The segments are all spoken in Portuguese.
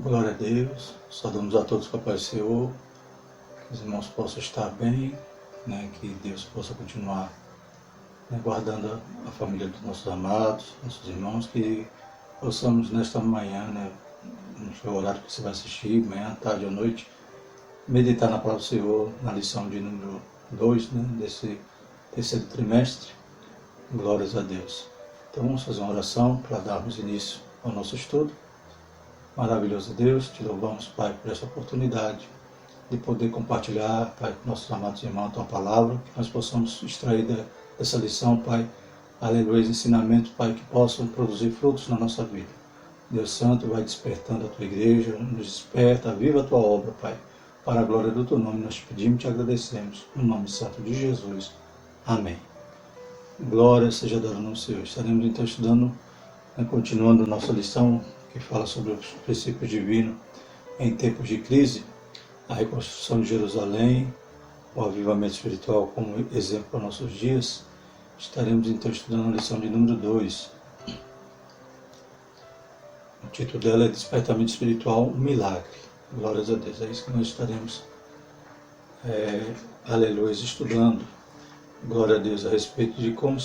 Glória a Deus, saudamos a todos com a paz do Senhor, que os irmãos possam estar bem, que Deus possa continuar guardando a família dos nossos amados, nossos irmãos, que possamos nesta manhã, no seu horário que você vai assistir, manhã, tarde ou noite, meditar na palavra do Senhor, na lição de número 2, desse terceiro trimestre. Glórias a Deus. Então vamos fazer uma oração para darmos início ao nosso estudo. Maravilhoso Deus, te louvamos, Pai, por essa oportunidade de poder compartilhar, Pai, com nossos amados irmãos, a Tua palavra, que nós possamos extrair dessa lição, Pai, aleluia, ensinamentos, Pai, que possam produzir frutos na nossa vida. Deus Santo, vai despertando a Tua igreja, nos desperta, viva a Tua obra, Pai, para a glória do Teu nome, nós te pedimos e te agradecemos, no nome santo de Jesus. Amém. Glória seja dada ao nome do Senhor. Estaremos então estudando, continuando nossa lição, que fala sobre os princípios divinos em tempos de crise, a reconstrução de Jerusalém, o avivamento espiritual como exemplo para nossos dias. Estaremos então estudando a lição de número 2. O título dela é Despertamento Espiritual, um Milagre. Glórias a Deus. É isso que nós estaremos, aleluia, estudando. Glória a Deus, a respeito de como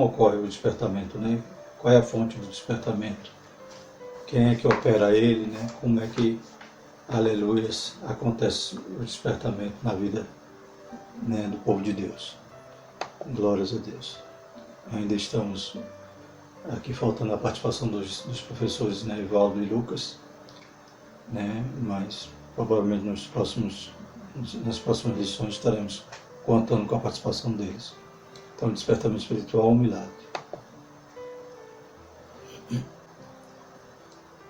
ocorre o despertamento, Qual é a fonte do despertamento? Quem é que opera ele, Como é que, aleluia, acontece o despertamento na vida, do povo de Deus. Glórias a Deus. Ainda estamos aqui faltando a participação dos professores, Evaldo e Lucas, mas provavelmente nas próximas lições estaremos contando com a participação deles. Então, despertamento espiritual é um milagre.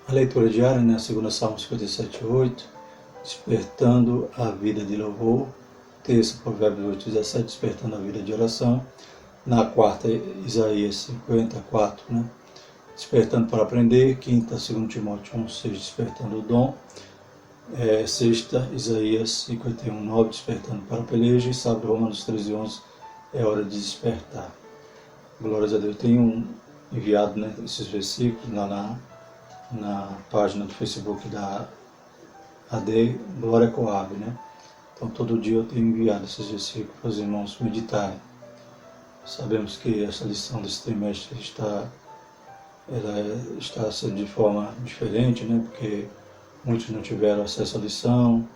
A leitura diária, 2 Salmos 57:8, despertando a vida de louvor. Terça, Provérbios 8:17, despertando a vida de oração. Na quarta, Isaías 54, despertando para aprender. Quinta, 2 Timóteo 1:6, despertando o dom. Sexta, Isaías 51:9, despertando para a peleja. E sábado, Romanos 13:11, é hora de despertar. Glórias a Deus. Eu tenho enviado esses versículos lá na página do Facebook da AD Glória Coab, Então todo dia eu tenho enviado esses versículos para os irmãos meditarem. Sabemos que essa lição desse trimestre está sendo de forma diferente, porque muitos não tiveram acesso à lição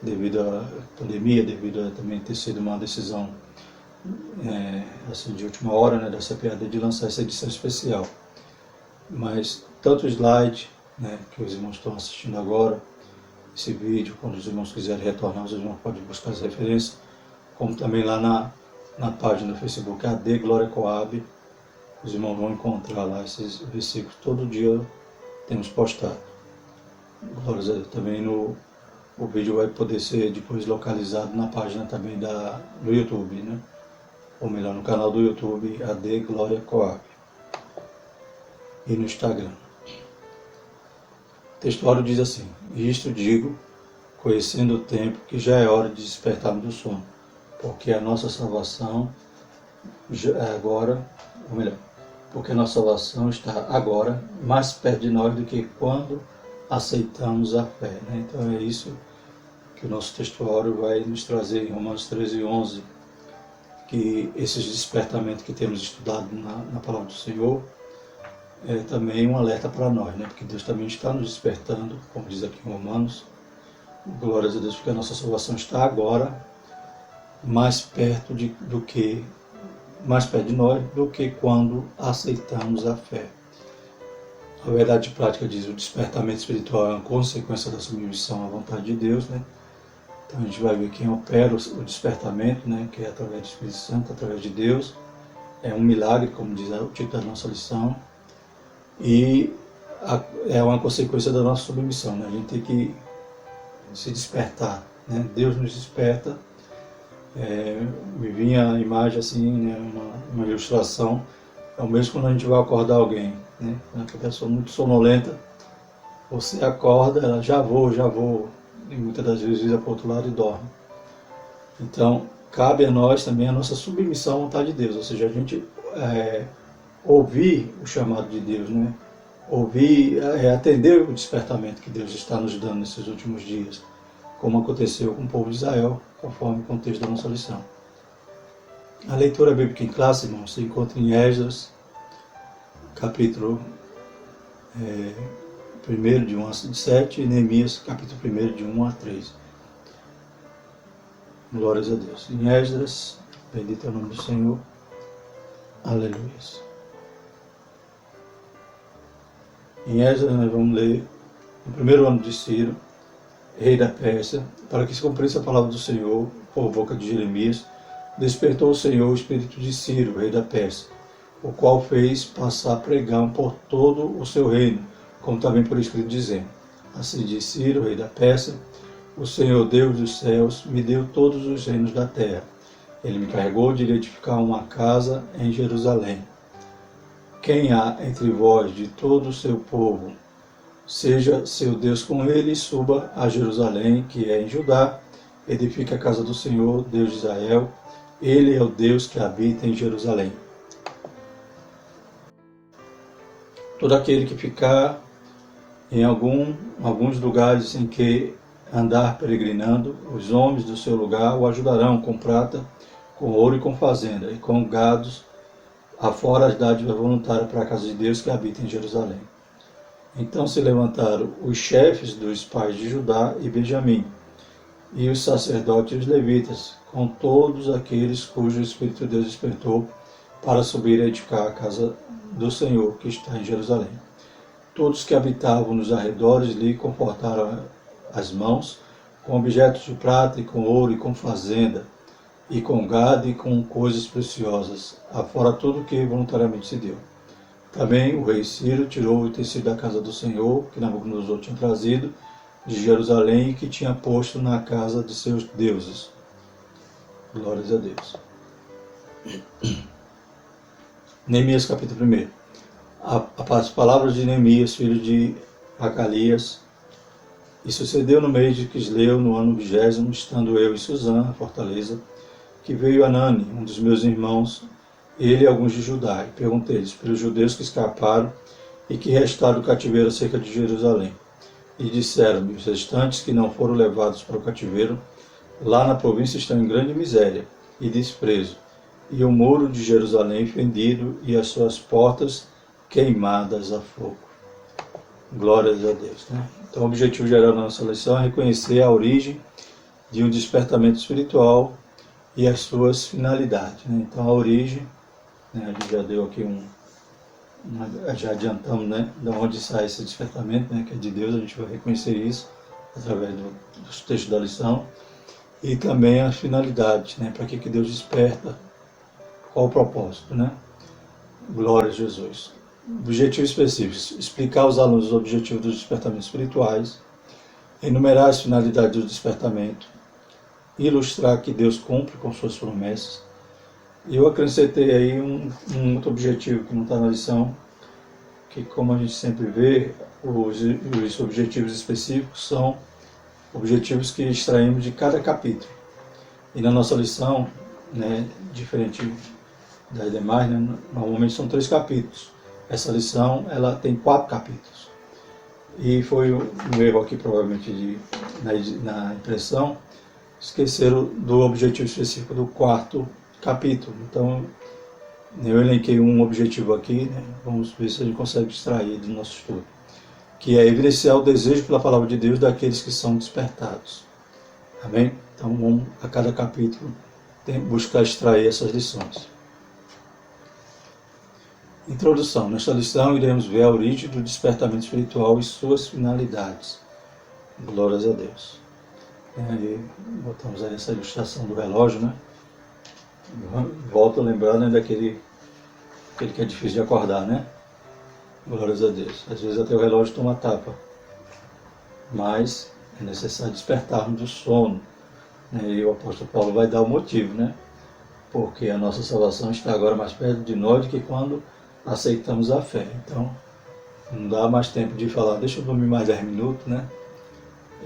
devido à pandemia, devido a também ter sido uma decisão de última hora, da CPAD, de lançar essa edição especial. Mas tanto o slide, que os irmãos estão assistindo agora, esse vídeo, quando os irmãos quiserem retornar, os irmãos podem buscar as referências, como também lá na página do Facebook AD Glória Coab, os irmãos vão encontrar lá esses versículos. Todo dia temos postado. Glórias a Deus. Também o vídeo vai poder ser depois localizado na página também do YouTube, ou melhor, no canal do YouTube AD Glória Coab. E no Instagram. O textuário diz assim: isto digo, conhecendo o tempo, que já é hora de despertarmos do sono, porque a nossa salvação porque a nossa salvação está agora mais perto de nós do que quando aceitamos a fé. Então é isso que o nosso textuário vai nos trazer em Romanos 13:11, que esses despertamentos que temos estudado na palavra do Senhor é também um alerta para nós, porque Deus também está nos despertando, como diz aqui em Romanos. Glórias a Deus, porque a nossa salvação está agora mais perto de nós do que quando aceitamos a fé. A verdade prática diz: o despertamento espiritual é uma consequência da submissão à vontade de Deus, Então a gente vai ver quem opera o despertamento, que é através do Espírito Santo, através de Deus. É um milagre, como diz o título da nossa lição. E é uma consequência da nossa submissão, A gente tem que se despertar, Deus nos desperta. Me vinha a imagem assim, uma ilustração. É o mesmo quando a gente vai acordar alguém, Quando a pessoa muito sonolenta, você acorda, ela já vou, e muitas das vezes vira para o outro lado e dorme. Então, cabe a nós também a nossa submissão à vontade de Deus, ou seja, a gente ouvir o chamado de Deus, ouvir, atender o despertamento que Deus está nos dando nesses últimos dias, como aconteceu com o povo de Israel, conforme o contexto da nossa lição. A leitura bíblica em classe, irmãos, se encontra em Esdras, capítulo 1 de 1 a 7, e Neemias, capítulo 1 de 1 a 3. Glórias a Deus. Em Esdras, bendito é o nome do Senhor. Aleluia. Em Esdras nós vamos ler no primeiro ano de Ciro, rei da Pérsia, para que se cumprisse a palavra do Senhor por boca de Jeremias, despertou o Senhor o espírito de Ciro, rei da Pérsia, o qual fez passar pregão por todo o seu reino, como também por escrito dizendo: assim diz Ciro, rei da Pérsia: o Senhor Deus dos céus me deu todos os reinos da terra. Ele me carregou de edificar uma casa em Jerusalém. Quem há entre vós de todo o seu povo, seja seu Deus com ele, e suba a Jerusalém, que é em Judá, edifique a casa do Senhor, Deus de Israel. Ele é o Deus que habita em Jerusalém. Todo aquele que ficar em alguns lugares em que andar peregrinando, os homens do seu lugar o ajudarão com prata, com ouro e com fazenda, e com gados, afora as dádivas voluntárias para a casa de Deus que habita em Jerusalém. Então se levantaram os chefes dos pais de Judá e Benjamim, e os sacerdotes e os levitas, com todos aqueles cujo Espírito de Deus despertou, para subir a edificar a casa do Senhor que está em Jerusalém. Todos que habitavam nos arredores lhe confortaram as mãos, com objetos de prata e com ouro e com fazenda, e com gado e com coisas preciosas, afora tudo que voluntariamente se deu. Também o rei Ciro tirou o tecido da casa do Senhor, que Nabucodonosor tinha trazido de Jerusalém e que tinha posto na casa de seus deuses. Glórias a Deus. Neemias capítulo 1. As palavras de Neemias, filho de Acalias. E sucedeu no mês de Quisleu, no ano 20º, estando eu em Suzã, a fortaleza, que veio Anani, um dos meus irmãos, ele e alguns de Judá, e perguntei-lhes pelos judeus que escaparam e que restaram do cativeiro acerca de Jerusalém. E disseram-me: os restantes que não foram levados para o cativeiro, lá na província estão em grande miséria e desprezo, e o muro de Jerusalém fendido e as suas portas queimadas a fogo. Glórias a Deus. Né? Então, o objetivo geral da nossa lição é reconhecer a origem de um despertamento espiritual e as suas finalidades. Né? Então, a origem, né, a gente já deu aqui já adiantamos, né, de onde sai esse despertamento, né, que é de Deus. A gente vai reconhecer isso através dos textos da lição. E também as finalidades, né, para que Deus desperta, qual o propósito, né? Glória a Jesus. Objetivos específicos: explicar aos alunos os objetivos dos despertamentos espirituais, enumerar as finalidades do despertamento, ilustrar que Deus cumpre com suas promessas. E eu acrescentei aí um outro objetivo que não está na lição, que, como a gente sempre vê, os objetivos específicos são objetivos que extraímos de cada capítulo. E na nossa lição, né, diferente das demais, né, normalmente são 3 capítulos. Essa lição ela tem 4 capítulos. E foi um erro aqui, provavelmente, na impressão, esqueceram do objetivo específico do 4º capítulo. Então, eu elenquei um objetivo aqui, né? Vamos ver se a gente consegue extrair do nosso estudo, que é evidenciar o desejo pela palavra de Deus daqueles que são despertados. Amém? Então, vamos a cada capítulo buscar extrair essas lições. Introdução. Nesta lição iremos ver a origem do despertamento espiritual e suas finalidades. Glórias a Deus. E botamos aí essa ilustração do relógio, né? Volto a lembrar, né, daquele que é difícil de acordar, né? Glórias a Deus. Às vezes até o relógio toma tapa. Mas é necessário despertarmos do sono. Né? E o apóstolo Paulo vai dar o motivo, né? Porque a nossa salvação está agora mais perto de nós do que quando aceitamos a fé. Então, não dá mais tempo de falar, deixa eu dormir mais 10 minutos, né?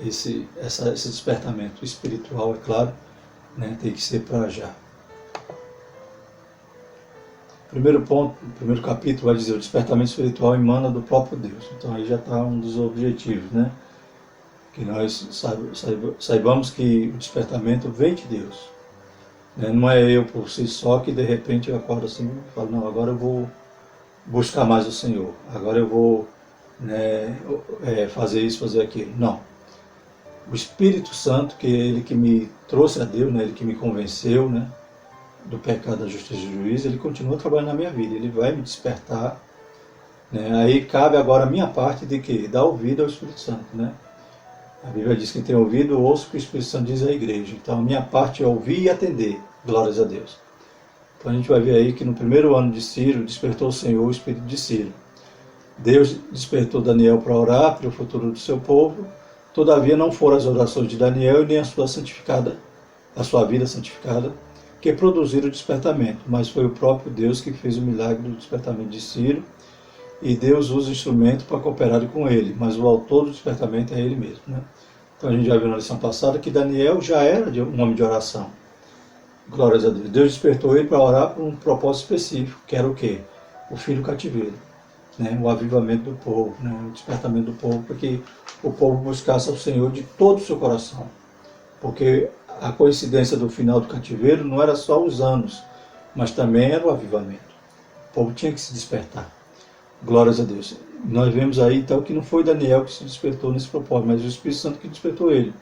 Esse despertamento espiritual, é claro, né, tem que ser para já. Primeiro ponto, o primeiro capítulo vai dizer: o despertamento espiritual emana do próprio Deus. Então aí já está um dos objetivos, né? Que nós saibamos que o despertamento vem de Deus. Né? Não é eu por si só que de repente eu acordo assim e falo: não, agora eu vou buscar mais o Senhor, agora eu vou, né, fazer isso, fazer aquilo. Não. O Espírito Santo, que é Ele que me trouxe a Deus, né, Ele que me convenceu, né, do pecado, da justiça e do juízo, Ele continua trabalhando na minha vida, Ele vai me despertar. Né? Aí cabe agora a minha parte de quê? Dar ouvido ao Espírito Santo. Né? A Bíblia diz que quem tem ouvido, ouça o que o Espírito Santo diz à igreja. Então a minha parte é ouvir e atender. Glórias a Deus. Então a gente vai ver aí que no primeiro ano de Ciro, despertou o Senhor o espírito de Ciro. Deus despertou Daniel para orar pelo futuro do seu povo. Todavia não foram as orações de Daniel e nem a sua vida santificada, que produziram o despertamento, mas foi o próprio Deus que fez o milagre do despertamento de Ciro, e Deus usa o instrumento para cooperar com ele, mas o autor do despertamento é ele mesmo. Né? Então a gente já viu na lição passada que Daniel já era um homem de oração. Glórias a Deus. Deus despertou ele para orar por um propósito específico, que era o quê? O fim do cativeiro, né? O avivamento do povo, né? O despertamento do povo, para que o povo buscasse ao Senhor de todo o seu coração. Porque a coincidência do final do cativeiro não era só os anos, mas também era o avivamento. O povo tinha que se despertar. Glórias a Deus. Nós vemos aí então que não foi Daniel que se despertou nesse propósito, mas o Espírito Santo que despertou ele.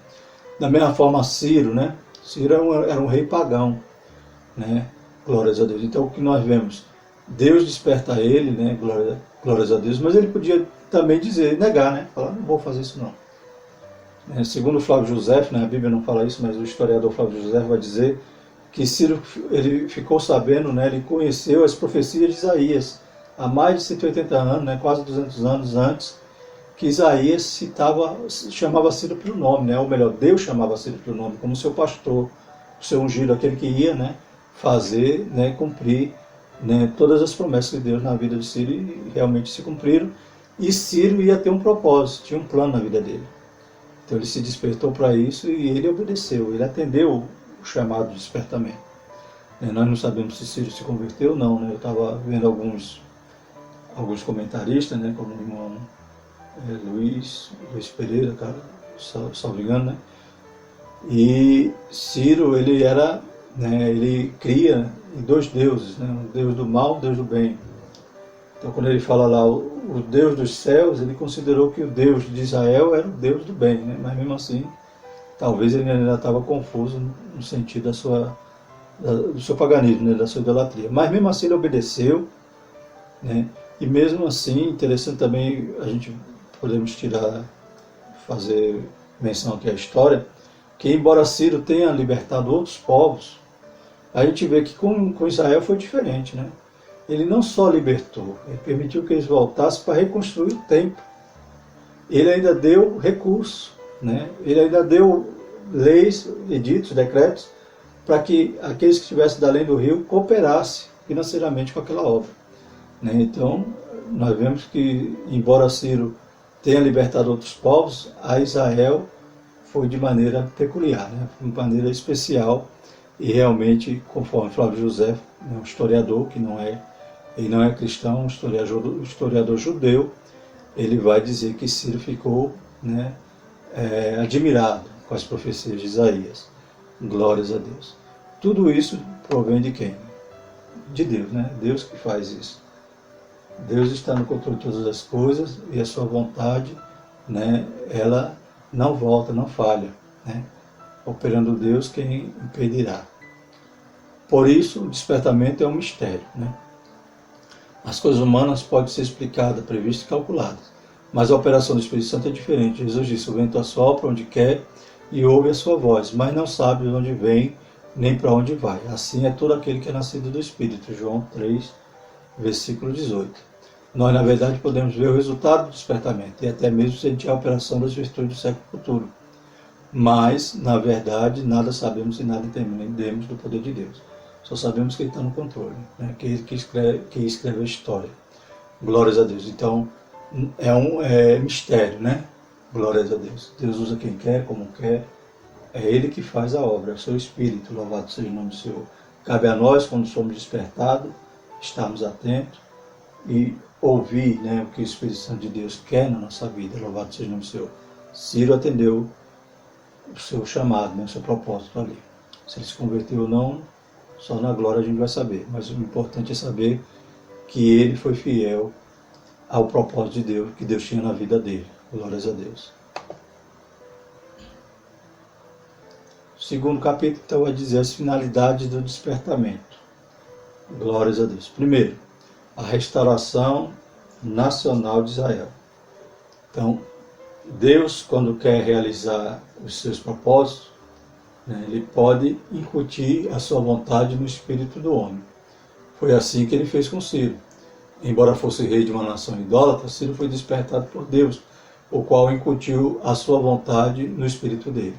Da mesma forma Ciro, né? Ciro era um rei pagão, né? Glórias a Deus. Então o que nós vemos? Deus desperta ele, né? Glórias a Deus, mas ele podia também dizer, negar, né? Falar: não vou fazer isso não. Segundo Flávio José, né? A Bíblia não fala isso, mas o historiador Flávio José vai dizer que Ciro, ele ficou sabendo, né? Ele conheceu as profecias de Isaías há mais de 180 anos, né? Quase 200 anos antes, que Isaías chamava Ciro pelo nome, né? Ou melhor, Deus chamava Ciro pelo nome, como seu pastor, o seu ungido, aquele que ia, né, fazer, né, cumprir, né, todas as promessas de Deus na vida de Ciro, e realmente se cumpriram. E Ciro ia ter um propósito, tinha um plano na vida dele. Então ele se despertou para isso e ele obedeceu, ele atendeu o chamado de despertamento. Nós não sabemos se Ciro se converteu ou não, né? Eu estava vendo alguns comentaristas, né, como o irmão Luiz Pereira, cara, salvo engano, né? E Ciro, ele era, né, ele cria em dois deuses, né? O Deus do mal e o Deus do bem. Então quando ele fala lá o Deus dos céus, ele considerou que o Deus de Israel era o Deus do bem, né? Mas mesmo assim, talvez ele ainda estava confuso no sentido do seu paganismo, né? Da sua idolatria. Mas mesmo assim ele obedeceu, né? E mesmo assim, interessante também, a gente podemos fazer menção aqui à história, que embora Ciro tenha libertado outros povos, a gente vê que com Israel foi diferente, né? Ele não só libertou, ele permitiu que eles voltassem para reconstruir o templo. Ele ainda deu recurso, né? Ele ainda deu leis, editos, decretos, para que aqueles que estivessem da além do rio cooperassem financeiramente com aquela obra. Né? Então, nós vemos que, embora Ciro tenha libertado outros povos, a Israel foi de maneira peculiar, né? De maneira especial, e realmente, conforme Flávio José, um historiador que ele não é cristão, um historiador judeu, ele vai dizer que Ciro ficou, né, admirado com as profecias de Isaías. Glórias a Deus. Tudo isso provém de quem? De Deus, né? Deus que faz isso. Deus está no controle de todas as coisas e a sua vontade, né, ela não volta, não falha. Né? Operando Deus, quem impedirá? Por isso, o despertamento é um mistério. Né? As coisas humanas podem ser explicadas, previstas e calculadas, mas a operação do Espírito Santo é diferente. Jesus disse: o vento assopra onde quer e ouve a sua voz, mas não sabe de onde vem nem para onde vai. Assim é todo aquele que é nascido do Espírito. João 3, versículo 18. Nós, na verdade, podemos ver o resultado do despertamento e até mesmo sentir a operação das virtudes do século futuro. Mas, na verdade, nada sabemos e nada entendemos do poder de Deus. Só sabemos que Ele está no controle, né? Que Ele que escreve a história. Glórias a Deus. Então, é mistério, né? Glórias a Deus. Deus usa quem quer, como quer. É Ele que faz a obra, é o seu Espírito. Louvado seja o nome do Senhor. Cabe a nós, quando somos despertados, estarmos atentos e ouvir, né, o que o Espírito Santo de Deus quer na nossa vida. Louvado seja o nome do Senhor. Ciro atendeu o seu chamado, né, o seu propósito ali. Se ele se converteu ou não, só na glória a gente vai saber. Mas o importante é saber que ele foi fiel ao propósito de Deus, que Deus tinha na vida dele. Glórias a Deus. O segundo capítulo então vai dizer as finalidades do despertamento. Glórias a Deus. Primeiro, a restauração nacional de Israel. Então, Deus, quando quer realizar os seus propósitos, né, ele pode incutir a sua vontade no espírito do homem. Foi assim que ele fez com Ciro. Embora fosse rei de uma nação idólatra, Ciro foi despertado por Deus, o qual incutiu a sua vontade no espírito dele.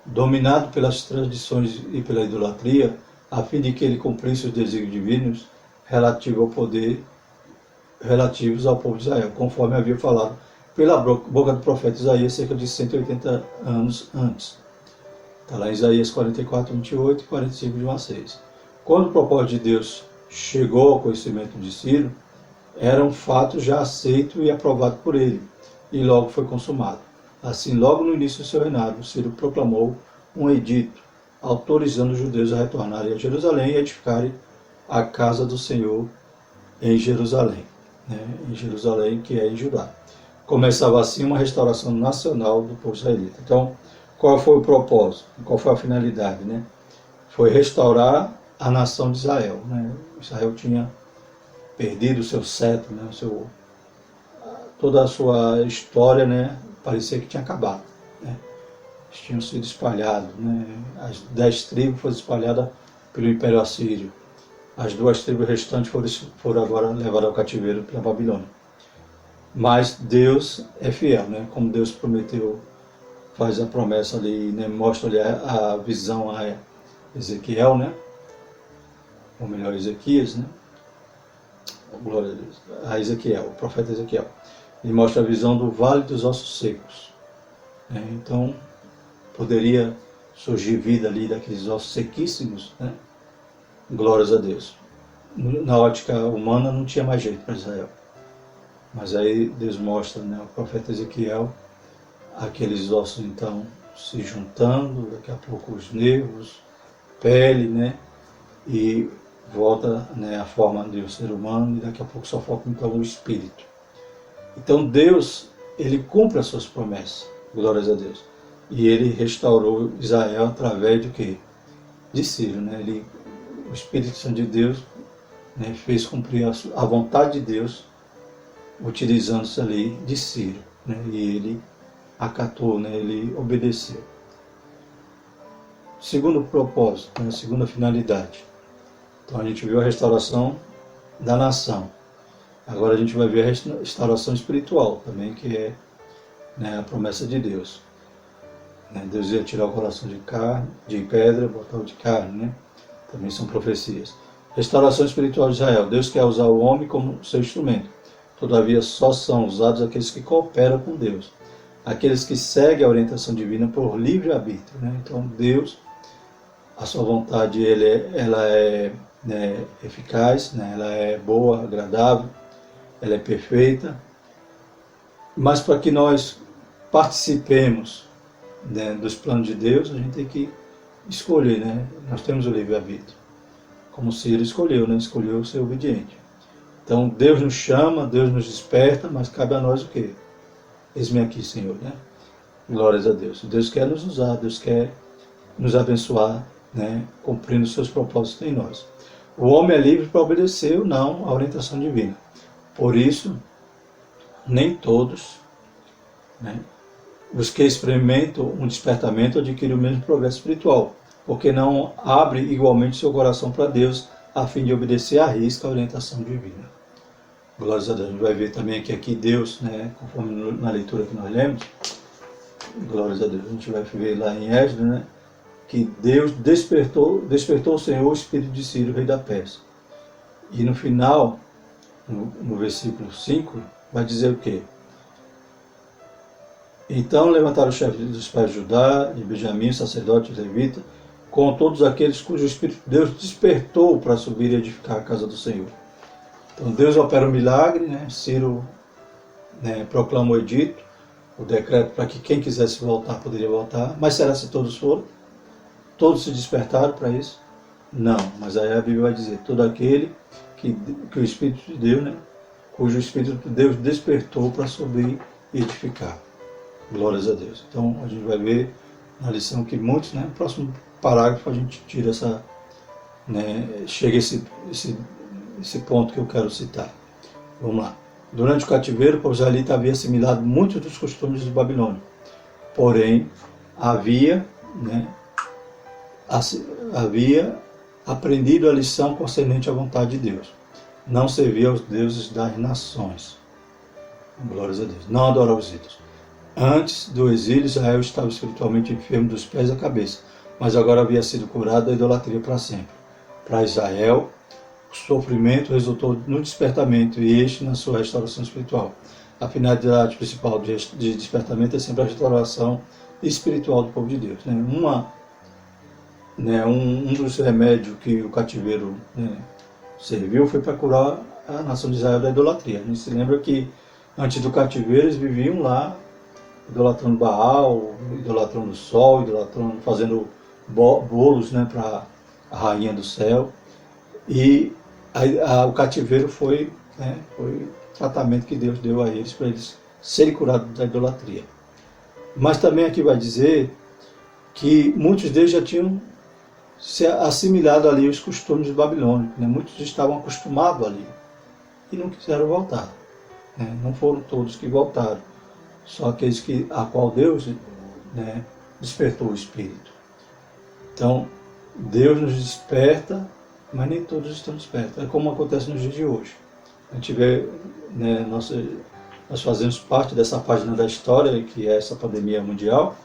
Dominado pelas tradições e pela idolatria, a fim de que ele cumprisse os desígnios divinos relativos ao povo de Israel, conforme havia falado pela boca do profeta Isaías cerca de 180 anos antes. Está lá em Isaías 44, 28 e 45, de 1 a 6. Quando o propósito de Deus chegou ao conhecimento de Ciro, era um fato já aceito e aprovado por ele, e logo foi consumado. Assim, logo no início do seu reinado, Ciro proclamou um edito, autorizando os judeus a retornarem a Jerusalém e edificarem a casa do Senhor em Jerusalém, né? Em Jerusalém, que é em Judá. Começava assim uma restauração nacional do povo israelita. Então, qual foi o propósito? Qual foi a finalidade, né? Foi restaurar a nação de Israel, né? Israel tinha perdido o seu cetro, né? Toda a sua história, né? Parecia que tinha acabado, né? Eles tinham sido espalhados, né? As 10 tribos foram espalhadas pelo Império Assírio. As 2 tribos restantes foram agora levadas ao cativeiro pela Babilônia. Mas Deus é fiel, né? Como Deus prometeu, faz a promessa ali, né? Mostra ali a visão a Ezequiel, né? Ou melhor, Ezequias, né? Glória a Deus. A Ezequiel, o profeta Ezequiel. Ele mostra a visão do Vale dos Ossos Secos, né? Então, poderia surgir vida ali daqueles ossos sequíssimos, né? Glórias a Deus. Na ótica humana não tinha mais jeito para Israel. Mas aí Deus mostra, né, o profeta Ezequiel, aqueles ossos então se juntando, daqui a pouco os nervos, pele, né, e volta, né, a forma de um ser humano, e daqui a pouco só falta então o espírito. Então Deus, ele cumpre as suas promessas, glórias a Deus. E ele restaurou Israel através de quê? De Ciro, né? O Espírito Santo de Deus, né, fez cumprir a vontade de Deus, utilizando-se ali de Ciro, né? E ele acatou, né? Ele obedeceu. Segundo propósito, né? Segunda finalidade. Então a gente viu a restauração da nação. Agora a gente vai ver a restauração espiritual também, que é, né, a promessa de Deus. Deus ia tirar o coração de pedra, botar o de carne, né? Também são profecias. Restauração espiritual de Israel. Deus quer usar o homem como seu instrumento. Todavia, só são usados aqueles que cooperam com Deus. Aqueles que seguem a orientação divina por livre-arbítrio, né? Então, Deus, a sua vontade, ela é, né, eficaz, né? Ela é boa, agradável, ela é perfeita. Mas para que nós participemos, né, dos planos de Deus, a gente tem que escolher, né? Nós temos o livre-arbítrio. Como Ciro escolheu, né? Escolheu ser obediente. Então, Deus nos chama, Deus nos desperta, mas cabe a nós o quê? Eis-me aqui, Senhor, né? Glórias a Deus. Deus quer nos usar, Deus quer nos abençoar, né? Cumprindo os seus propósitos em nós. O homem é livre para obedecer ou não à orientação divina. Por isso, nem todos, né, os que experimentam um despertamento adquirem o mesmo progresso espiritual, porque não abre igualmente seu coração para Deus, a fim de obedecer à risca a orientação divina. Glórias a Deus. A gente vai ver também que aqui Deus, né, conforme na leitura que nós lemos, glórias a Deus, a gente vai ver lá em Esdras, né, que Deus despertou o Senhor o espírito de Ciro, rei da Pérsia. E no final, no versículo 5, vai dizer o quê? Então levantaram os chefes dos pais de Judá, de Benjamim, sacerdotes, levitas, com todos aqueles cujo espírito Deus despertou para subir e edificar a casa do Senhor. Então Deus opera o milagre, né? Ciro, né, proclama o edito, o decreto para que quem quisesse voltar poderia voltar. Mas será se todos foram? Todos se despertaram para isso? Não, mas aí a Bíblia vai dizer, todo aquele que o Espírito de Deus, né, cujo Espírito de Deus despertou para subir e edificar. Glórias a Deus. Então a gente vai ver na lição que muitos, né, no próximo parágrafo a gente tira essa, né, chega esse ponto que eu quero citar. Vamos lá. Durante o cativeiro, o povo israelita havia assimilado muitos dos costumes de Babilônia. Porém, havia aprendido a lição concernente à vontade de Deus. Não servia aos deuses das nações. Glórias a Deus. Não adorava os ídolos. Antes do exílio, Israel estava espiritualmente enfermo dos pés à cabeça, mas agora havia sido curado da idolatria para sempre. Para Israel, o sofrimento resultou no despertamento e este na sua restauração espiritual. A finalidade principal de despertamento é sempre a restauração espiritual do povo de Deus. Um dos remédios que o cativeiro, né, serviu foi para curar a nação de Israel da idolatria. A gente se lembra que antes do cativeiro eles viviam lá idolatrando Baal, idolatrando o sol, fazendo bolos, né, para a rainha do céu. E o cativeiro foi o tratamento que Deus deu a eles para eles serem curados da idolatria. Mas também aqui vai dizer que muitos deles já tinham se assimilado ali os costumes babilônicos, né? Muitos estavam acostumados ali e não quiseram voltar, né? Não foram todos que voltaram, só aqueles a qual Deus, né, despertou o Espírito. Então, Deus nos desperta, mas nem todos estão despertos. É como acontece nos dias de hoje. A gente vê, né, nós fazemos parte dessa página da história, que é essa pandemia mundial,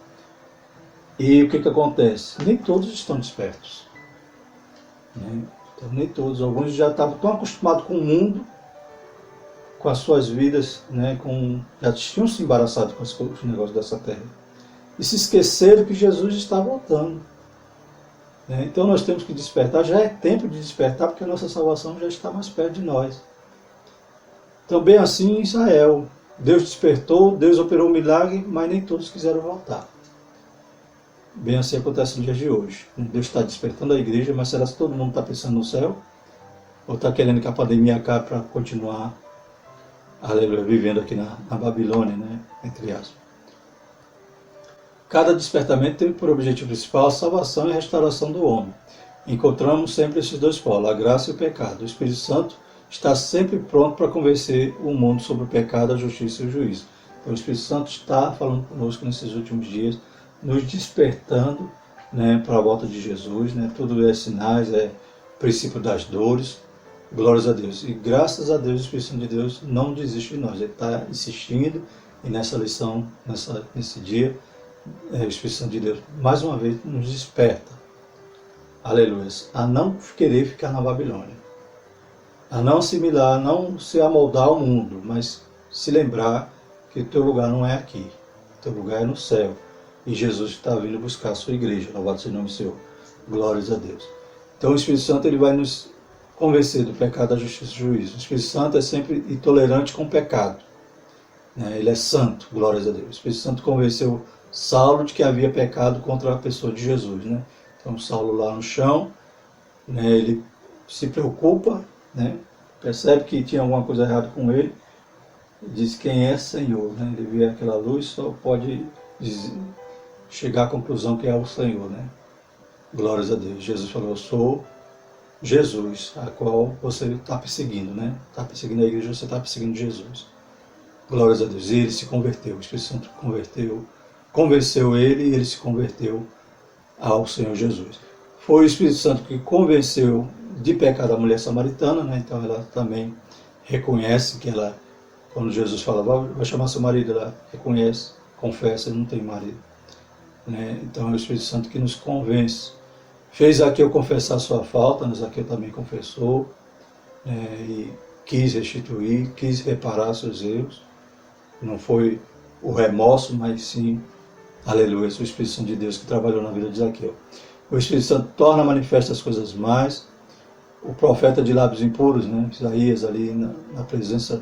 e o que acontece? Nem todos estão despertos. Né? Então, nem todos. Alguns já estavam tão acostumados com o mundo, com as suas vidas, né, já tinham se embaraçado com os negócios dessa terra. E se esqueceram que Jesus está voltando. Né? Então nós temos que despertar, já é tempo de despertar, porque a nossa salvação já está mais perto de nós. Também assim em Israel. Deus despertou, Deus operou um milagre, mas nem todos quiseram voltar. Bem assim acontece nos dias de hoje. Deus está despertando a igreja, mas será que todo mundo está pensando no céu? Ou está querendo que a pandemia acabe para continuar, aleluia, vivendo aqui na Babilônia, né? Entre aspas. Cada despertamento tem por objetivo principal a salvação e a restauração do homem. Encontramos sempre esses dois polos, a graça e o pecado. O Espírito Santo está sempre pronto para convencer o mundo sobre o pecado, a justiça e o juízo. Então o Espírito Santo está falando conosco nesses últimos dias, nos despertando, né, para a volta de Jesus, né? Tudo é sinais, é princípio das dores. Glórias a Deus. E graças a Deus, o Espírito Santo de Deus não desiste de nós. Ele está insistindo, e nessa lição, nesse dia, o Espírito Santo de Deus, mais uma vez, nos desperta. Aleluia. A não querer ficar na Babilônia. A não assimilar, a não se amoldar ao mundo, mas se lembrar que o teu lugar não é aqui. O teu lugar é no céu. E Jesus está vindo buscar a sua igreja. Louvado seja o nome do Senhor. Glórias a Deus. Então o Espírito Santo ele vai nos convencer do pecado, da justiça e do juízo. O Espírito Santo é sempre intolerante com o pecado. Ele é santo, glórias a Deus. O Espírito Santo convenceu Saulo de que havia pecado contra a pessoa de Jesus. Né? Então Saulo lá no chão, né, ele se preocupa, né, percebe que tinha alguma coisa errada com ele, e diz quem é Senhor. Né? Ele vê aquela luz, só pode chegar à conclusão que é o Senhor. Né? Glórias a Deus. Jesus falou, eu sou Jesus, a qual você está perseguindo, né? Está perseguindo a igreja, você está perseguindo Jesus. Glórias a Deus. E ele se converteu, o Espírito Santo convenceu ele e ele se converteu ao Senhor Jesus. Foi o Espírito Santo que convenceu de pecado a mulher samaritana, né? Então ela também reconhece que ela, quando Jesus fala, vai chamar seu marido, ela reconhece, confessa, ele não tem marido. Né? Então é o Espírito Santo que nos convence. Fez Zaqueu confessar sua falta, né? Zaqueu também confessou, e quis restituir, quis reparar seus erros. Não foi o remorso, mas sim, aleluia, o Espírito Santo de Deus que trabalhou na vida de Zaqueu. O Espírito Santo torna manifesta as coisas mais o profeta de lábios impuros, né, Isaías, ali na presença,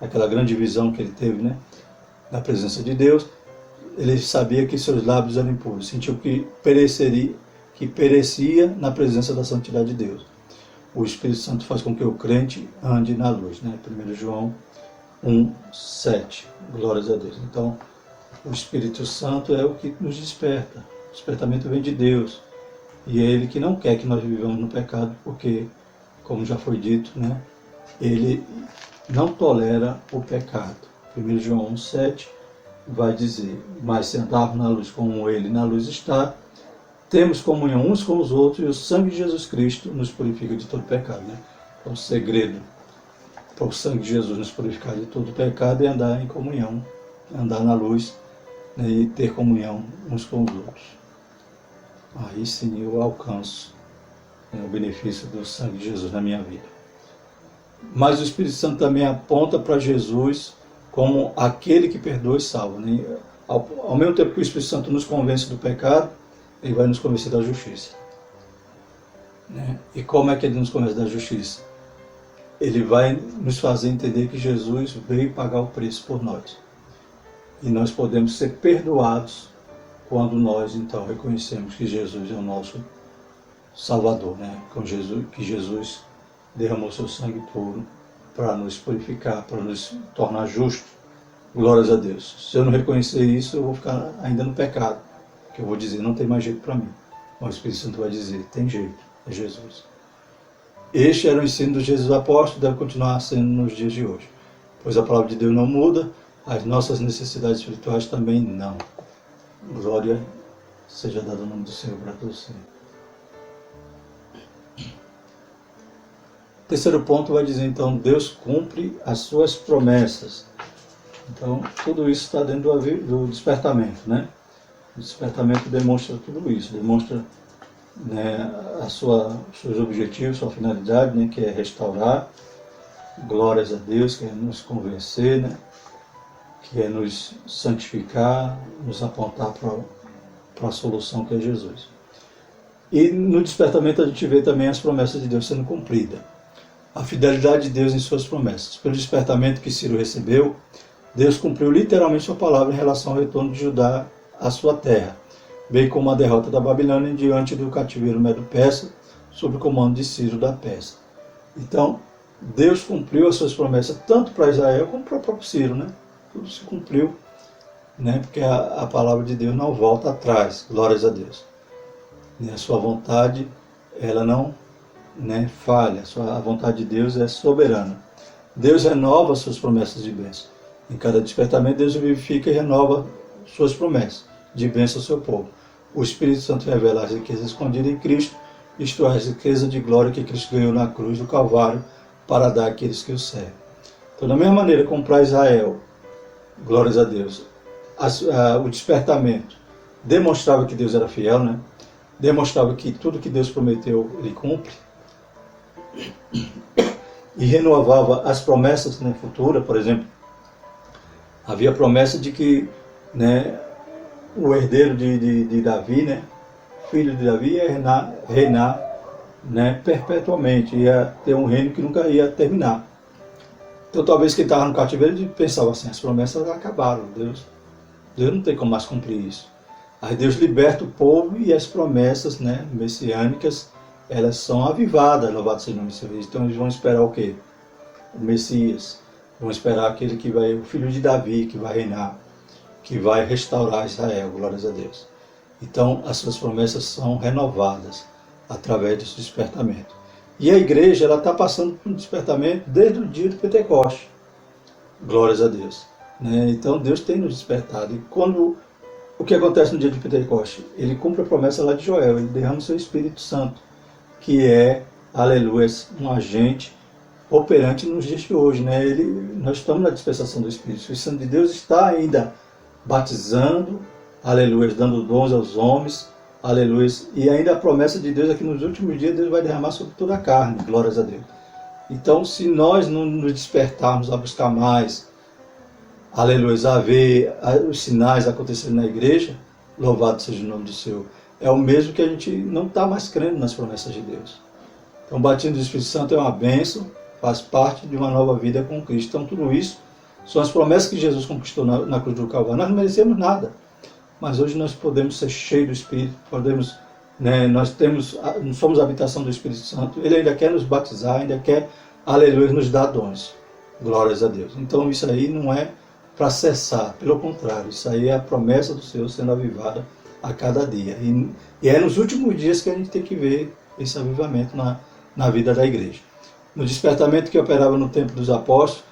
aquela grande visão que ele teve, né, na presença de Deus, ele sabia que seus lábios eram impuros, sentiu que perecia na presença da santidade de Deus. O Espírito Santo faz com que o crente ande na luz, né? 1 João 1:7. Glórias a Deus. Então, o Espírito Santo é o que nos desperta. O despertamento vem de Deus. E é Ele que não quer que nós vivamos no pecado, porque, como já foi dito, né, Ele não tolera o pecado. 1 João 1:7 vai dizer: mas se andarmos na luz como Ele na luz está, temos comunhão uns com os outros, e o sangue de Jesus Cristo nos purifica de todo pecado. Né? É o segredo para o sangue de Jesus nos purificar de todo pecado, é andar em comunhão, andar na luz, né, e ter comunhão uns com os outros. Aí sim eu alcanço, né, o benefício do sangue de Jesus na minha vida. Mas o Espírito Santo também aponta para Jesus como aquele que perdoa e salva. Né? Ao mesmo tempo que o Espírito Santo nos convence do pecado, ele vai nos convencer da justiça. Né? E como é que ele nos convence da justiça? Ele vai nos fazer entender que Jesus veio pagar o preço por nós. E nós podemos ser perdoados quando nós, então, reconhecemos que Jesus é o nosso Salvador. Né? Que Jesus derramou seu sangue puro para nos purificar, para nos tornar justos. Glórias a Deus. Se eu não reconhecer isso, eu vou ficar ainda no pecado. Que eu vou dizer, não tem mais jeito para mim. Mas o Espírito Santo vai dizer, tem jeito, é Jesus. Este era o ensino dos Jesus apóstolos, deve continuar sendo nos dias de hoje. Pois a palavra de Deus não muda, as nossas necessidades espirituais também não. Glória seja dada no nome do Senhor para todos sempre. Terceiro ponto vai dizer, então, Deus cumpre as suas promessas. Então, tudo isso está dentro do despertamento, né? O despertamento demonstra tudo isso, demonstra, né, seus objetivos, sua finalidade, né, que é restaurar, glórias a Deus, que é nos convencer, né, que é nos santificar, nos apontar para a solução que é Jesus. E no despertamento a gente vê também as promessas de Deus sendo cumpridas. A fidelidade de Deus em suas promessas. Pelo despertamento que Ciro recebeu, Deus cumpriu literalmente sua palavra em relação ao retorno de Judá à sua terra, bem como a derrota da Babilônia diante do cativeiro medo-persa, sob o comando de Ciro da Pérsia. Então, Deus cumpriu as suas promessas tanto para Israel como para o próprio Ciro, né? Tudo se cumpriu, né? Porque a palavra de Deus não volta atrás, glórias a Deus. E a sua vontade, ela não, né, falha, a vontade de Deus é soberana. Deus renova suas promessas de bênção. Em cada despertamento, Deus vivifica e renova suas promessas de bênção ao seu povo. O Espírito Santo revela as riquezas escondidas em Cristo, isto é, as riquezas de glória que Cristo ganhou na cruz do Calvário para dar àqueles que o servem. Então, da mesma maneira como para Israel, glórias a Deus, o despertamento demonstrava que Deus era fiel, né? Demonstrava que tudo que Deus prometeu, Ele cumpre, e renovava as promessas, né, futuras. Por exemplo, havia a promessa de que, né, o herdeiro de Davi, né, filho de Davi, ia reinar, né, perpetuamente, ia ter um reino que nunca ia terminar. Então talvez quem estava no cativeiro pensava assim, as promessas acabaram, Deus não tem como mais cumprir isso. Aí Deus liberta o povo e as promessas, né, messiânicas, elas são avivadas, louvado seja o nome do Senhor. Então eles vão esperar o quê? O Messias. Vão esperar aquele que vai, o filho de Davi, que vai reinar, que vai restaurar Israel, glórias a Deus. Então as suas promessas são renovadas através desse despertamento. E a igreja, ela está passando por um despertamento desde o dia do Pentecoste. Glórias a Deus. Né? Então Deus tem nos despertado. E quando o que acontece no dia de Pentecoste? Ele cumpre a promessa lá de Joel, ele derrama o seu Espírito Santo, que é, aleluia, um agente operante nos dias de hoje. Né? Nós estamos na dispensação do Espírito. O Espírito Santo de Deus está ainda batizando, aleluia, dando dons aos homens, aleluia. E ainda a promessa de Deus é que nos últimos dias Deus vai derramar sobre toda a carne, glórias a Deus. Então, se nós não nos despertarmos a buscar mais, aleluia, a ver os sinais acontecendo na igreja, louvado seja o nome do Senhor, é o mesmo que a gente não está mais crendo nas promessas de Deus. Então, o batismo do Espírito Santo é uma bênção, faz parte de uma nova vida com Cristo. Então, tudo isso são as promessas que Jesus conquistou na cruz do Calvário. Nós não merecemos nada, mas hoje nós podemos ser cheios do Espírito, podemos, né, nós somos a habitação do Espírito Santo. Ele ainda quer nos batizar, ainda quer, aleluia, nos dar dons. Glórias a Deus. Então, isso aí não é para cessar, pelo contrário, isso aí é a promessa do Senhor sendo avivada a cada dia. E é nos últimos dias que a gente tem que ver esse avivamento na vida da igreja. No despertamento que operava no tempo dos apóstolos,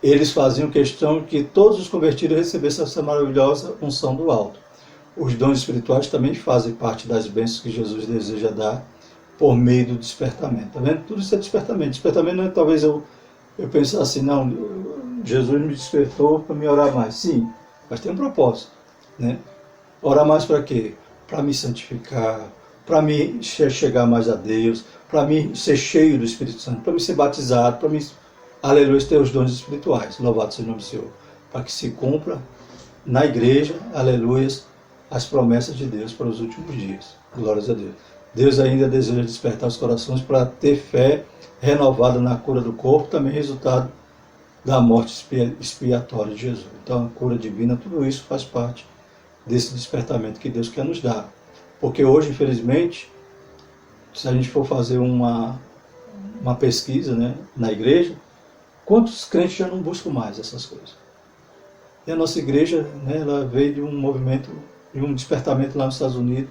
eles faziam questão que todos os convertidos recebessem essa maravilhosa unção do alto. Os dons espirituais também fazem parte das bênçãos que Jesus deseja dar por meio do despertamento. Tá vendo? Tudo isso é despertamento. Despertamento não é talvez eu pensar assim, não, Jesus me despertou para me orar mais. Sim, mas tem um propósito, né? Orar mais para quê? Para me santificar, para me chegar mais a Deus, para me ser cheio do Espírito Santo, para me ser batizado, para me, aleluia, ter os dons espirituais. Louvado seja o nome do Senhor. Para que se cumpra na igreja, aleluia, as promessas de Deus para os últimos dias. Glórias a Deus. Deus ainda deseja despertar os corações para ter fé renovada na cura do corpo, também resultado da morte expiatória de Jesus. Então, a cura divina, tudo isso faz parte desse despertamento que Deus quer nos dar. Porque hoje, infelizmente, se a gente for fazer uma pesquisa, né, na igreja, quantos crentes já não buscam mais essas coisas? E a nossa igreja, né, ela veio de um movimento, de um despertamento lá nos Estados Unidos,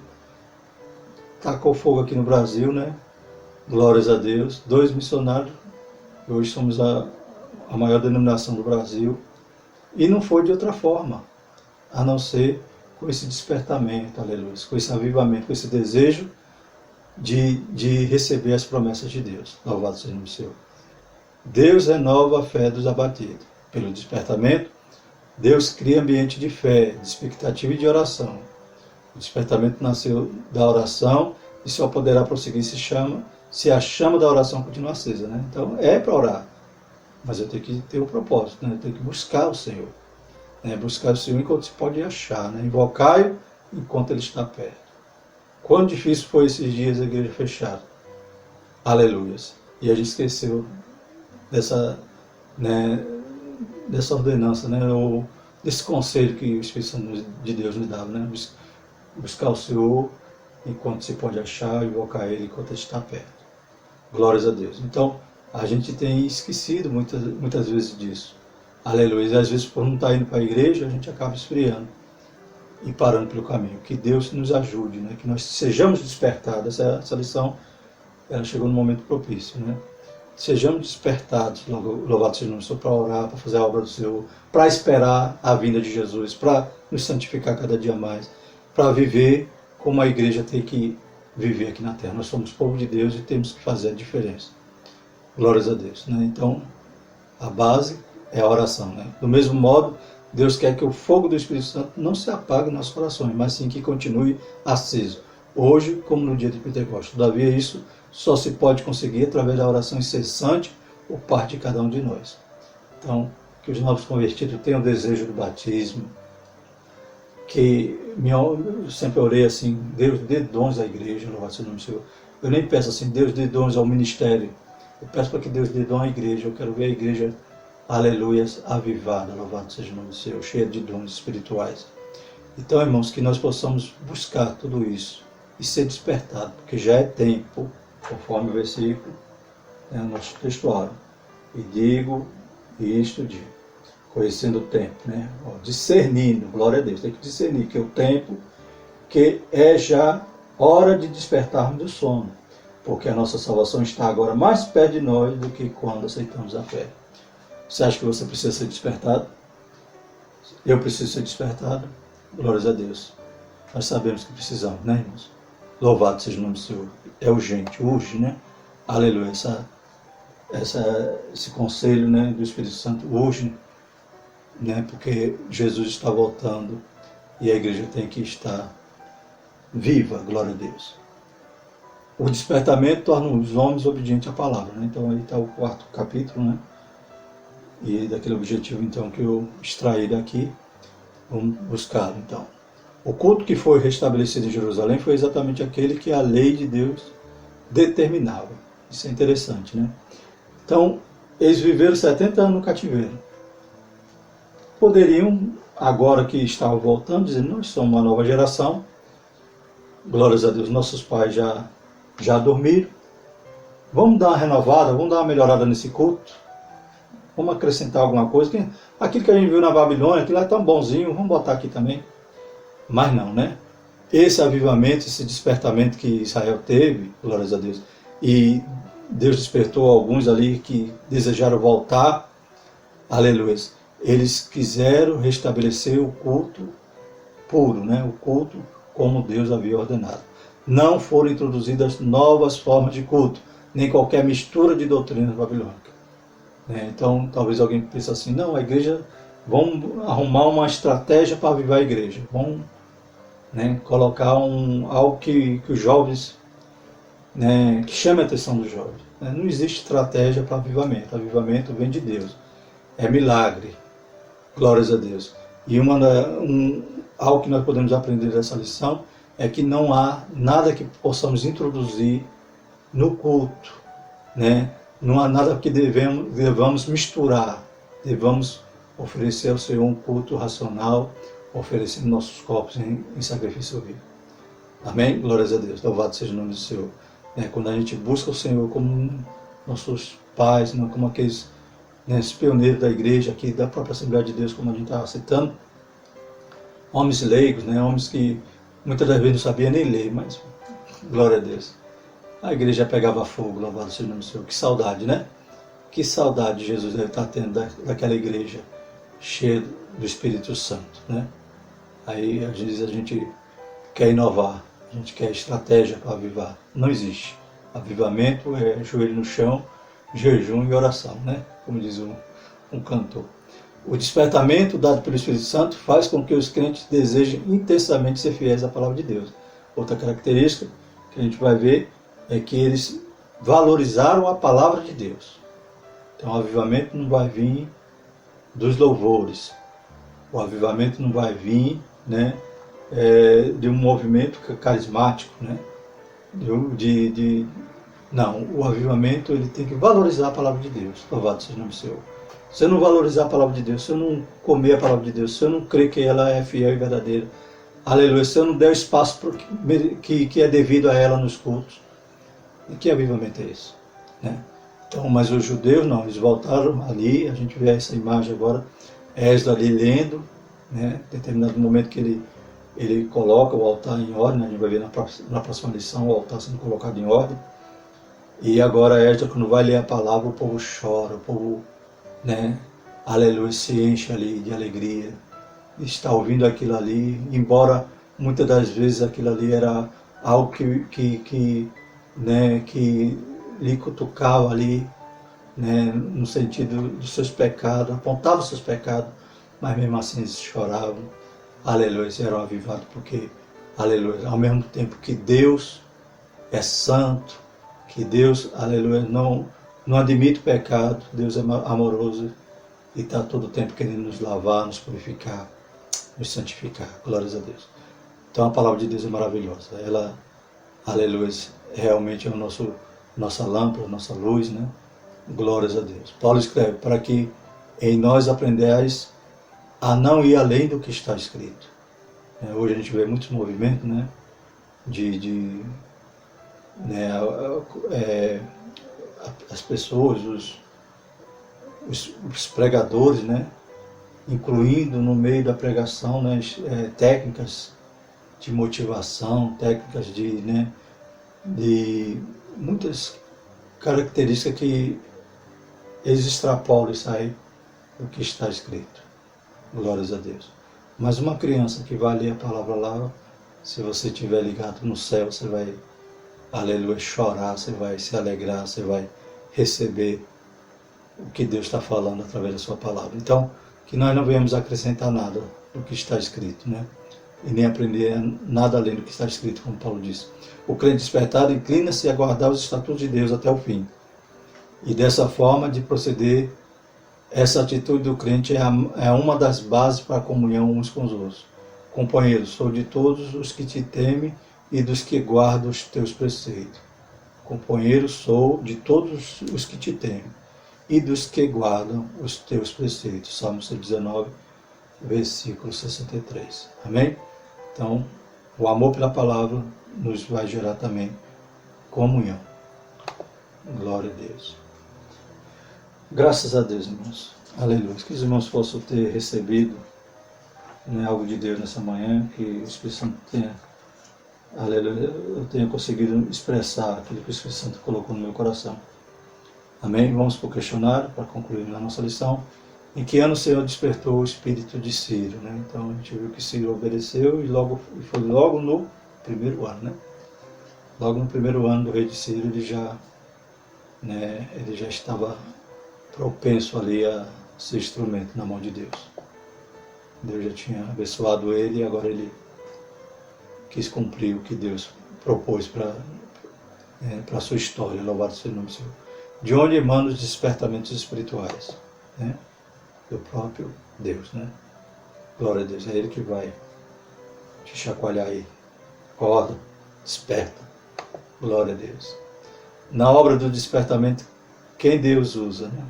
tacou fogo aqui no Brasil, né? Glórias a Deus. 2 missionários, hoje somos a maior denominação do Brasil, e não foi de outra forma, a não ser com esse despertamento, aleluia, com esse avivamento, com esse desejo de receber as promessas de Deus. Louvado seja o nome do Senhor. Deus renova a fé dos abatidos. Pelo despertamento, Deus cria ambiente de fé, de expectativa e de oração. O despertamento nasceu da oração e só poderá prosseguir se a chama da oração continuar acesa, né? Então, é para orar, mas eu tenho que ter o propósito, né? Eu tenho que buscar o Senhor. Né? Buscar o Senhor enquanto se pode achar, né? Invocai-o enquanto Ele está perto. Quão difícil foi esses dias a igreja fechada. Aleluias. E a gente esqueceu dessa, né, dessa ordenança, né? Ou desse conselho que o Espírito Santo de Deus nos dava, né? Buscar o Senhor enquanto se pode achar, invocar Ele enquanto Ele está perto. Glórias a Deus. Então, a gente tem esquecido muitas vezes disso. Aleluia. E às vezes, por não estar indo para a igreja, a gente acaba esfriando e parando pelo caminho. Que Deus nos ajude, né? Que nós sejamos despertados. Essa lição, ela chegou no momento propício, né? Sejamos despertados, louvado seja o nome do Senhor, para orar, para fazer a obra do Senhor, para esperar a vinda de Jesus, para nos santificar cada dia mais, para viver como a igreja tem que viver aqui na terra. Nós somos povo de Deus e temos que fazer a diferença. Glórias a Deus, né? Então, a base é a oração, né? Do mesmo modo, Deus quer que o fogo do Espírito Santo não se apague nos nossos corações, mas sim que continue aceso. Hoje, como no dia de Pentecostes. Todavia, isso só se pode conseguir através da oração incessante por parte de cada um de nós. Então, que os novos convertidos tenham o desejo do batismo, que eu sempre orei assim, Deus dê dons à igreja, louvado seja o nome do Senhor. Eu nem peço assim, Deus dê dons ao ministério. Eu peço para que Deus dê dom à igreja. Eu quero ver a igreja, aleluia, avivada, louvado seja o nome do Senhor, cheia de dons espirituais. Então, irmãos, que nós possamos buscar tudo isso e ser despertado, porque já é tempo, conforme o versículo, né, nosso textuário. E digo isto de conhecendo o tempo, né? Discernindo, glória a Deus, tem que discernir que o tempo que é já hora de despertarmos do sono, porque a nossa salvação está agora mais perto de nós do que quando aceitamos a fé. Você acha que você precisa ser despertado? Eu preciso ser despertado? Glórias a Deus. Nós sabemos que precisamos, né, irmãos? Louvado seja o nome do Senhor. É urgente, urge, né? Aleluia. Esse conselho, né, do Espírito Santo urge, né, porque Jesus está voltando e a igreja tem que estar viva, glória a Deus. O despertamento torna os homens obedientes à palavra, né? Então aí está o 4º capítulo, né? E daquele objetivo então que eu extraí daqui, vamos buscar então. O culto que foi restabelecido em Jerusalém foi exatamente aquele que a lei de Deus determinava. Isso é interessante, né? Então, eles viveram 70 anos no cativeiro. Poderiam, agora que estavam voltando, dizer, nós somos uma nova geração, glórias a Deus, nossos pais já dormiram, vamos dar uma renovada, vamos dar uma melhorada nesse culto, vamos acrescentar alguma coisa. Aquilo que a gente viu na Babilônia, aquilo lá é tão bonzinho, vamos botar aqui também. Mas não, né? Esse avivamento, esse despertamento que Israel teve, glórias a Deus, e Deus despertou alguns ali que desejaram voltar, aleluia. Eles quiseram restabelecer o culto puro, né? O culto como Deus havia ordenado. Não foram introduzidas novas formas de culto, nem qualquer mistura de doutrina babilônica. Então, talvez alguém pense assim, não, a igreja, vamos arrumar uma estratégia para avivar a igreja. Vamos, né, colocar algo que os jovens, né, que chame a atenção dos jovens. Não existe estratégia para avivamento. Avivamento vem de Deus. É milagre. Glórias a Deus. E algo que nós podemos aprender dessa lição é que não há nada que possamos introduzir no culto, né? Não há nada que devamos misturar. Devamos oferecer ao Senhor um culto racional, oferecendo nossos corpos em sacrifício vivo. Amém? Glórias a Deus. Louvado seja o nome do Senhor. Quando a gente busca o Senhor como nossos pais, como aqueles, esses pioneiros da igreja aqui, da própria Assembleia de Deus, como a gente estava citando, homens leigos, homens que muitas das vezes não sabiam nem ler, mas glória a Deus. A igreja pegava fogo, louvado seja o nome do Senhor. Que saudade, né? Que saudade Jesus deve estar tendo daquela igreja cheia do Espírito Santo, né? Aí às vezes a gente quer inovar, a gente quer estratégia para avivar. Não existe. Avivamento é joelho no chão, jejum e oração, né? Como diz um cantor. O despertamento dado pelo Espírito Santo faz com que os crentes desejem intensamente ser fiéis à palavra de Deus. Outra característica que a gente vai ver é que eles valorizaram a palavra de Deus. Então o avivamento não vai vir dos louvores. O avivamento não vai vir, né, de um movimento carismático, né? Não, o avivamento ele tem que valorizar a palavra de Deus. Louvado seja o nome do Senhor. Se eu não valorizar a palavra de Deus, se eu não comer a palavra de Deus, se eu não crer que ela é fiel e verdadeira, aleluia, se eu não der o espaço que é devido a ela nos cultos, que avivamento é esse? Né? Então, mas os judeus não, eles voltaram ali, a gente vê essa imagem agora, Esdras ali lendo, né? Em determinado momento que ele coloca o altar em ordem, né? A gente vai ver na próxima lição o altar sendo colocado em ordem, e agora Esdras, quando vai ler a palavra, o povo chora, o povo, né? Aleluia, se enche ali de alegria, está ouvindo aquilo ali, embora muitas das vezes aquilo ali era algo que lhe cutucava ali, né, no sentido dos seus pecados, apontava os seus pecados, mas mesmo assim eles choravam, aleluia, eles eram avivados, porque, aleluia, ao mesmo tempo que Deus é santo, que Deus, aleluia, não admite o pecado, Deus é amoroso e está todo o tempo querendo nos lavar, nos purificar, nos santificar, glórias a Deus. Então a palavra de Deus é maravilhosa, ela, aleluia, realmente é nossa lâmpada, nossa luz, né? Glórias a Deus. Paulo escreve, para que em nós aprendais a não ir além do que está escrito. Hoje a gente vê muitos movimentos, né? As pessoas, os pregadores, né? Incluindo no meio da pregação, né? Técnicas de motivação, técnicas de muitas características que eles extrapolam isso aí do que está escrito. Glórias a Deus. Mas uma criança que vai ler a palavra lá, se você estiver ligado no céu, você vai, aleluia, chorar, você vai se alegrar, você vai receber o que Deus está falando através da sua palavra. Então, que nós não venhamos acrescentar nada do que está escrito, né? E nem aprender nada além do que está escrito, como Paulo disse. O crente despertado inclina-se a guardar os estatutos de Deus até o fim. E dessa forma de proceder, essa atitude do crente é uma das bases para a comunhão uns com os outros. Companheiros, sou de todos os que te temem e dos que guardam os teus preceitos. companheiro sou de todos os que te temem e dos que guardam os teus preceitos. Salmo 119, versículo 63. Amém? Então, o amor pela palavra nos vai gerar também comunhão. Glória a Deus. Graças a Deus, irmãos. Aleluia. Que os irmãos possam ter recebido, né, algo de Deus nessa manhã, que o Espírito Santo tenha, aleluia, eu tenha conseguido expressar aquilo que o Espírito Santo colocou no meu coração. Amém? Vamos para o questionário, para concluir a nossa lição. Em que ano o Senhor despertou o espírito de Ciro? Né? Então a gente viu que Ciro obedeceu e foi logo no primeiro ano. Né? Logo no primeiro ano do rei de Ciro ele já estava propenso ali a ser instrumento na mão de Deus. Deus já tinha abençoado ele e agora ele quis cumprir o que Deus propôs para a sua história. Louvado seja o nome do Senhor. De onde emana os despertamentos espirituais? Né? Do próprio Deus, né? Glória a Deus, é Ele que vai te chacoalhar aí. Acorda, desperta. Glória a Deus. Na obra do despertamento, quem Deus usa, né?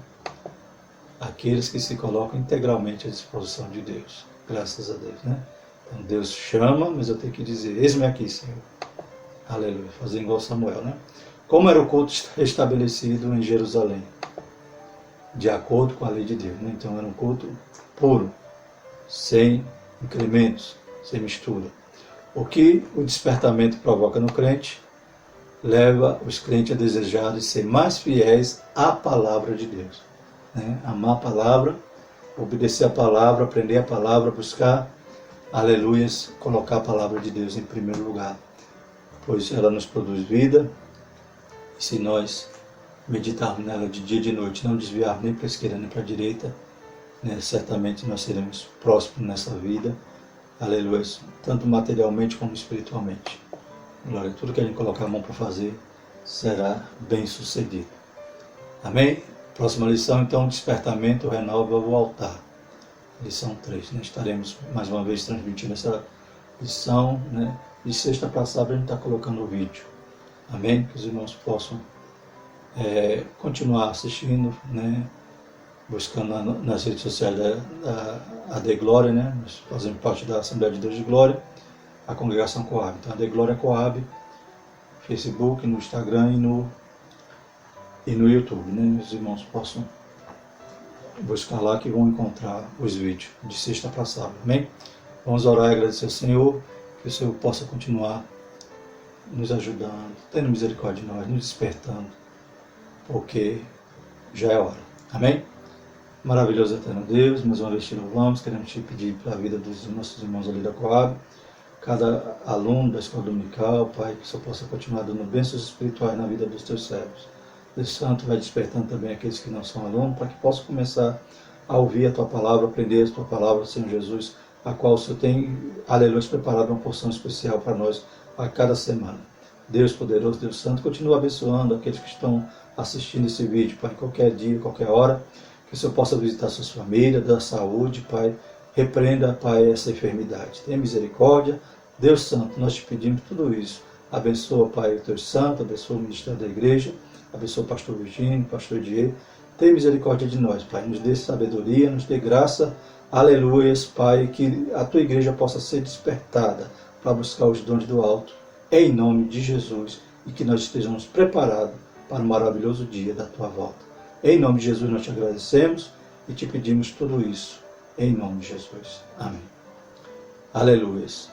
Aqueles que se colocam integralmente à disposição de Deus. Graças a Deus, né? Então Deus chama, mas eu tenho que dizer, eis-me aqui, Senhor. Aleluia. Fazer igual Samuel, né? Como era o culto estabelecido em Jerusalém? De acordo com a lei de Deus, né? Então era um culto puro, sem incrementos, sem mistura. O que o despertamento provoca no crente, leva os crentes a desejar ser mais fiéis à palavra de Deus. Né? Amar a palavra, obedecer a palavra, aprender a palavra, buscar, aleluias, colocar a palavra de Deus em primeiro lugar. Pois ela nos produz vida, e se nós meditarmos nela de dia e de noite, não desviarmos nem para a esquerda nem para a direita, né, certamente nós seremos prósperos nessa vida, aleluia, tanto materialmente como espiritualmente. Glória, tudo que a gente colocar a mão para fazer será bem sucedido. Amém? Próxima lição, então, despertamento renova o altar. Lição 3, né? Estaremos mais uma vez transmitindo essa lição, né? De sexta para sábado a gente está colocando o vídeo. Amém? Que os irmãos possam continuar assistindo, né? Buscando nas redes sociais da AD Glória, né? Nós fazemos parte da Assembleia de Deus de Glória, a congregação Coab. Então, AD Glória Coab, Facebook, no Instagram e no YouTube, né? Os irmãos possam buscar lá que vão encontrar os vídeos de sexta para sábado. Amém? Vamos orar e agradecer ao Senhor, que o Senhor possa continuar nos ajudando, tendo misericórdia de nós, nos despertando, porque já é hora. Amém? Maravilhoso eterno Deus, mais uma vez te louvamos, queremos te pedir para a vida dos nossos irmãos ali da Coab, cada aluno da escola dominical, Pai, que só possa continuar dando bênçãos espirituais na vida dos teus servos. Deus Santo vai despertando também aqueles que não são alunos, para que possam começar a ouvir a tua palavra, aprender a tua palavra, Senhor Jesus, a qual o Senhor tem, aleluia, preparado uma porção especial para nós a cada semana. Deus poderoso, Deus Santo, continua abençoando aqueles que estão assistindo esse vídeo, Pai, em qualquer dia, qualquer hora, que o Senhor possa visitar suas famílias, dar saúde, Pai, repreenda, Pai, essa enfermidade. Tenha misericórdia, Deus Santo, nós te pedimos tudo isso. Abençoa, Pai, o teu santo, abençoa o ministério da igreja, abençoa o pastor Virgínio, o pastor Diego. Tenha misericórdia de nós, Pai, nos dê sabedoria, nos dê graça, aleluias, Pai, que a tua igreja possa ser despertada para buscar os dons do alto, em nome de Jesus, e que nós estejamos preparados para o maravilhoso dia da tua volta. Em nome de Jesus nós te agradecemos e te pedimos tudo isso, em nome de Jesus. Amém. Aleluias.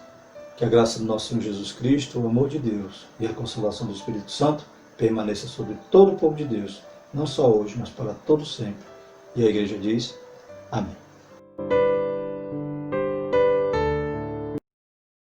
Que a graça do nosso Senhor Jesus Cristo, o amor de Deus e a consolação do Espírito Santo permaneça sobre todo o povo de Deus, não só hoje, mas para todo sempre. E a igreja diz, amém.